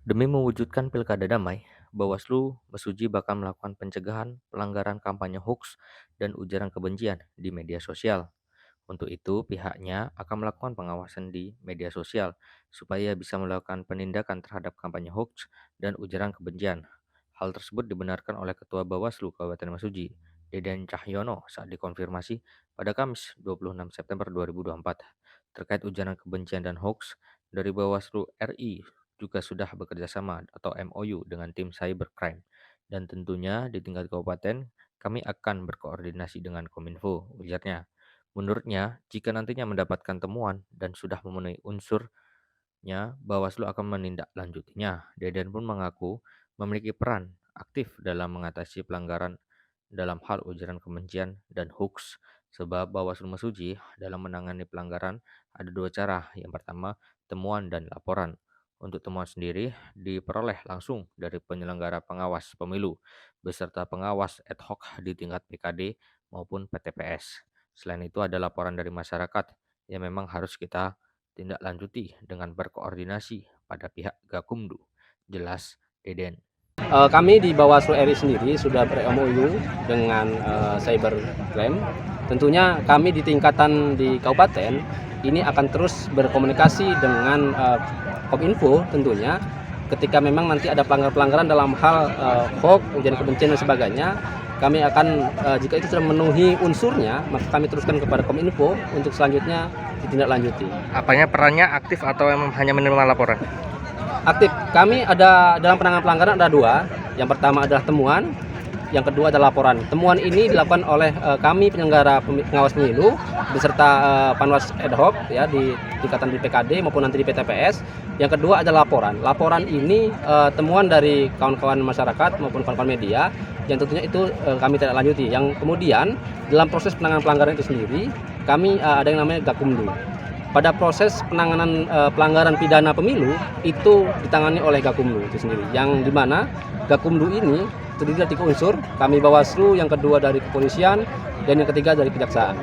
Demi mewujudkan pilkada damai, Bawaslu Mesuji bakal melakukan pencegahan pelanggaran kampanye hoax dan ujaran kebencian di media sosial. Untuk itu, pihaknya akan melakukan pengawasan di media sosial supaya bisa melakukan penindakan terhadap kampanye hoax dan ujaran kebencian. Hal tersebut dibenarkan oleh Ketua Bawaslu Kabupaten Mesuji, Deden Cahyono, saat dikonfirmasi pada Kamis 26 September 2024. Terkait ujaran kebencian dan hoax, dari Bawaslu RI juga sudah bekerja sama atau MOU dengan tim cybercrime. Dan tentunya di tingkat kabupaten, kami akan berkoordinasi dengan Kominfo, ujarnya. Menurutnya, jika nantinya mendapatkan temuan dan sudah memenuhi unsurnya, Bawaslu akan menindaklanjutinya. Deden pun mengaku memiliki peran aktif dalam mengatasi pelanggaran dalam hal ujaran kebencian dan hoax. Sebab Bawaslu Mesuji dalam menangani pelanggaran ada dua cara. Yang pertama, temuan dan laporan. Untuk temuan sendiri diperoleh langsung dari penyelenggara pengawas pemilu beserta pengawas ad hoc di tingkat PKD maupun PTPS. Selain itu ada laporan dari masyarakat yang memang harus kita tindak lanjuti dengan berkoordinasi pada pihak Gakumdu. Jelas Deden. Kami di Bawaslu RI sendiri sudah ber-MOU dengan cybercrime. Tentunya kami di tingkatan di kabupaten ini akan terus berkomunikasi dengan Kominfo tentunya ketika memang nanti ada pelanggaran dalam hal hoax, ujaran kebencian dan sebagainya. Kami akan jika itu sudah memenuhi unsurnya, maka kami teruskan kepada Kominfo untuk selanjutnya ditindaklanjuti. Apanya perannya aktif atau hanya menerima laporan? Aktif. Kami ada dalam penanganan pelanggaran ada dua. Yang pertama adalah temuan, yang kedua adalah laporan. Temuan ini dilakukan oleh kami penyelenggara pengawas pemilu beserta panwas ad hoc ya di tingkatan di PKD maupun nanti di PTPS. Yang kedua adalah laporan. Laporan ini temuan dari kawan-kawan masyarakat maupun kawan-kawan media yang tentunya itu kami tidak lanjuti. Yang kemudian dalam proses penanganan pelanggaran itu sendiri kami ada yang namanya Gakumdu. Pada proses penanganan pelanggaran pidana pemilu itu ditangani oleh Gakumdu itu sendiri, yang dimana Gakumdu ini terdiri dari 3 unsur, kami Bawaslu, yang kedua dari kepolisian, dan yang ketiga dari kejaksaan.